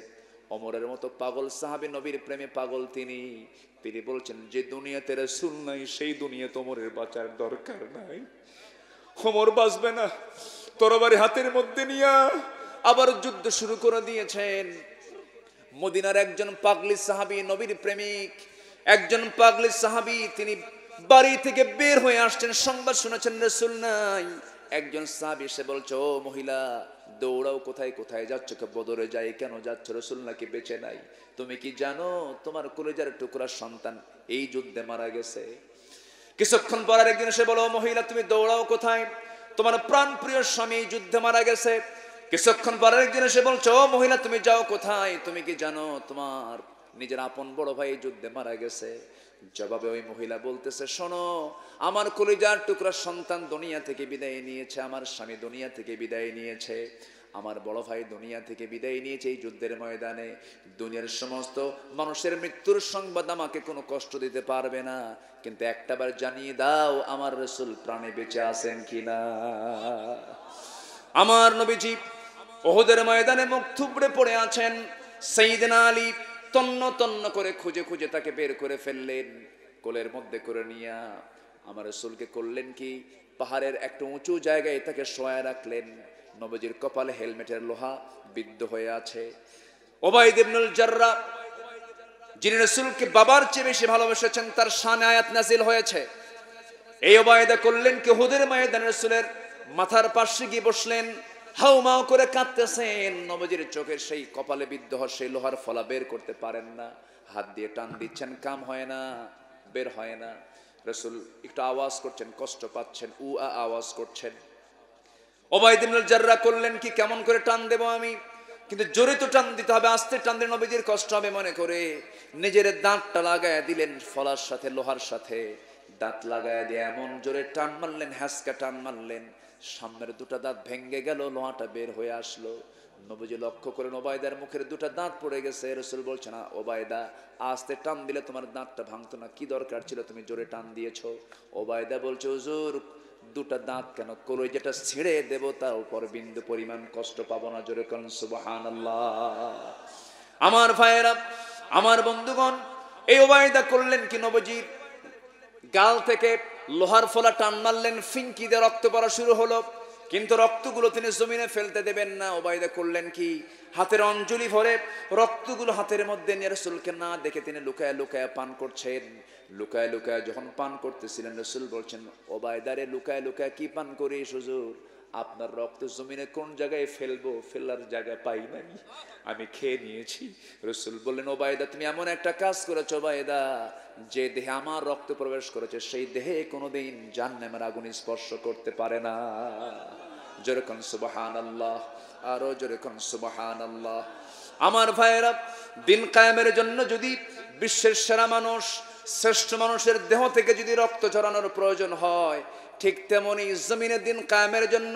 ওমরের মতো পাগল সাহাবী, নবীর প্রেমে পাগল তিনি বলছেন, যে দুনিয়াতে রাসূল নাই সেই দুনিয়াতে ওমরের বাঁচার দরকার নাই। ওমর বাঁচবে না। তরবারি হাতের মধ্যে নিয়ে আবার যুদ্ধ শুরু করে দিয়েছেন। মদিনার একজন পাগলি সাহাবী, নবীর প্রেমিক একজন পাগলি সাহাবী, তিনি বাড়ি থেকে বের হয়ে আসছেন, সংবাদ শুনেছেন রাসূল নাই। একজন সাহাবী এসে বলছে, ও মহিলা দৌড়াও, কোথায় কোথায় যাচ্ছ? বদরে যাই। কেন যাচ্ছ? রাসূল নাকি বেঁচে নাই। তুমি কি জানো তোমার কলিজার টুকরা সন্তান এই যুদ্ধে মারা গেছে? কিছুক্ষণ পর আরেকজন এসে বলো, মহিলা তুমি দৌড়াও কোথায়? তোমার প্রাণ প্রিয় স্বামী যুদ্ধে মারা গেছে। কিছুক্ষণ পর আরেকজন এসে বলছো, ও মহিলা তুমি যাও কোথায়? তুমি কি জানো তোমার নিজের আপন বড় ভাই যুদ্ধে মারা গেছে? জবাবে ওই মহিলা বলতেছে, শোনো, আমার কলিজার টুকরা সন্তান দুনিয়া থেকে বিদায় নিয়েছে, আমার স্বামী দুনিয়া থেকে বিদায় নিয়েছে, আমার বড় ভাই দুনিয়া থেকে বিদায় নিয়েছে এই যুদ্ধের ময়দানে। দুনিয়ার সমস্ত মানুষের মৃত্যুর সংবাদ আমাকে কোনো কষ্ট দিতে পারবে না, কিন্তু একটাবার জানিয়ে দাও আমার রাসূল প্রাণে বেঁচে আছেন কিনা। আমার নবীজি উহুদের ময়দানে মুখ থুবড়ে পড়ে আছেন। সাইয়েদনা আলী তন্ন তন্ন করে খুঁজে খুঁজে তাকে বের করে ফেললেন। কোলের মধ্যে করে নিয়ে আমার রাসূলকে করলেন কি, পাহাড়ের একটা উঁচু জায়গায় তাকে শোয়া রাখলেন। নবীজির কপালে হেলমেটের লোহা বিদ্ধ হয়ে আছে। উবাইদ ইবনুল জাররাহ, যিনি রাসূলকে বাবার চেয়ে বেশি ভালোবেসেছেন, তার শানে আয়াত নাজিল হয়েছে। এই উবাইদা করলেন কি, উহুদের ময়দানে রাসূলের মাথার পাশে গিয়ে বসলেন, হাউমাউ করে কাঁদতেছেন। নবীজির চোখের সেই কপালে বিদ্ধ হওয়া সেই লোহার ফলা বের করতে পারেন না। হাত দিয়ে টান দিচ্ছেন, কাম হয় না, বের হয় না। রাসূল একটু আওয়াজ করছেন, কষ্ট পাচ্ছেন, আওয়াজ করছেন। উবাইদ ইবনুল জাররাহ করলেন কি, কেমন করে টান দেব আমি? কিন্তু জোরে তো টান দিতে হবে, আস্তে টান দিলে নবীজির কষ্ট হবে মনে করে নিজের দাঁতটা লাগায় দিলেন ফলার সাথে, লোহার সাথে দাঁত লাগায় দিয়ে এমন জোরে টান মারলেন, হ্যাসকা টান মারলেন, সামনের দুটো দাঁত ভেঙে গেল, লোহাটা বের হয়ে আসলো। নবীজি লক্ষ্য করেন ওবায়দার মুখের দুটা দাঁত পড়ে গেছে। রাসূল বলছেন, না ওবায়দা, আস্তে টান দিলে তোমার দাঁতটা ভাঙতো না, কি দরকার ছিল তুমি জোরে টান দিয়েছো? ওবায়দা বলছে, হুজুর দুটা দাঁত কেন, কলিজাটা ছিঁড়ে দেব, তার উপর বিন্দু পরিমাণ কষ্ট পাবো না। জোরে কোন সুবহানাল্লাহ। আমার ভাইয়েরা, আমার বন্ধুগণ, এই ওবায়দা করলেন কি, নবীজির গাল থেকে লোহার ফলা টান মারলেন, ফিঙ্কি দিয়ে রক্ত পড়া শুরু হলো, কিন্তু রক্তগুলো তিনি জমিনে ফেলতে দেবেন না। ওবায়দা করলেন কি, হাতের অঞ্জলি ভরে রক্তগুলো হাতের মধ্যে নিয়ে রাসূলকে না দেখে তিনি লুকায় লুকায় পান করছেন। লুকায় লুকায় যখন পান করতেছিলেন, রাসূল বলছেন, ওবায়দারে লুকায় লুকায় কি পান করিস হুজুর? আপনার রক্ত জমিনে কোন জায়গায় ফেলবো, ফেলার জায়গা পাই নাই, আমি খেয়ে নিয়েছি। রাসূল বললেন, ওবায়দা তুমি এমন একটা কাজ করেছো ওবায়দা, যে দেহে আমার রক্ত প্রবেশ করেছে সেই দেহে কোনোদিন জাহান্নামের আগুন স্পর্শ করতে পারে না। জোরে কোন সুবহানাল্লাহ, আরো জোরে কোন সুবহানাল্লাহ। আমার ভাইয়েরা, দিন কায়েমের জন্য যদি বিশ্বের সেরা মানুষ, শ্রেষ্ঠ মানুষের দেহ থেকে যদি রক্ত ঝরানোর প্রয়োজন হয়, ঠিক তেমনি জমিনে দিন কায়েমের জন্য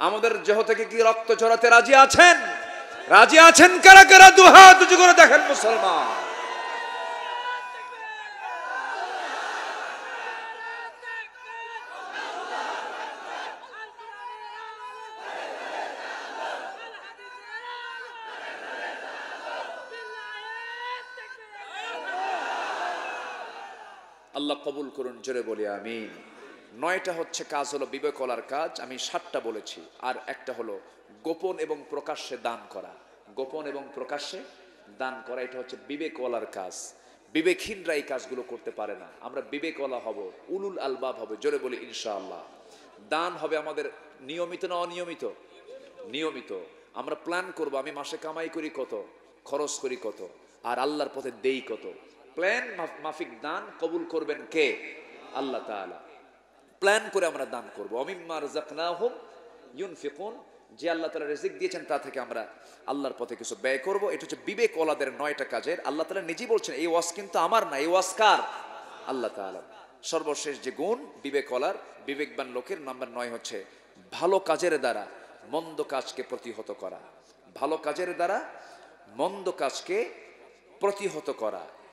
আমাদের দেহ থেকে কি রক্ত ঝরাতে রাজি আছেন? রাজি আছেন কারা কারা? দুহাত উঁচু করে দেখেন মুসলমান। আল্লাহ কবুল করুন, জোরে বলি আমিন। 9টা হচ্ছে কাজ, হলো বিবেকলার কাজ, আমি 7টা বলেছি। আর একটা হলো গোপন এবং প্রকাশ্যে দান করা। গোপন এবং প্রকাশ্যে দান করা, এটা হচ্ছে বিবেকওয়ালার কাজ। বিবেকহীনরা এই কাজগুলো করতে পারে না। আমরা বিবেকওয়ালা হব, উলুল আলবাব হবে, জোরে বলি ইনশাআল্লাহ। দান হবে আমাদের নিয়মিত না অনিয়মিত? নিয়মিত। আমরা প্ল্যান করব, আমি মাসে কামাই করি কত, খরচ করি কত, আর আল্লাহর পথে দেই কত। প্ল্যান মাফিক দান কবুল করবেন কে? আল্লাহ তাআলা। প্ল্যান করে আমরা দান করব। অমিম্মা রাযাকনাহুম ইউনফিকুন, যে আল্লাহ তাআলা রিজিক দিয়েছেন তা থেকে আমরা আল্লাহর পথে কিছু ব্যয় করব। এটা হচ্ছে বিবেকওয়ালাদের 9টা কাজের। আল্লাহ তাআলা নিজেই বলছেন, এই ওয়াজ কিন্তু আমার না, এই ওয়াজ কার? আল্লাহ তাআলা। সর্বশেষ যে গুণ বিবেকওয়ালার, বিবেকবান লোকের, নাম্বার 9 হচ্ছে ভালো কাজের দ্বারা মন্দ কাজকে প্রতিহত করা। ভালো কাজের দ্বারা মন্দ কাজকে প্রতিহত করা।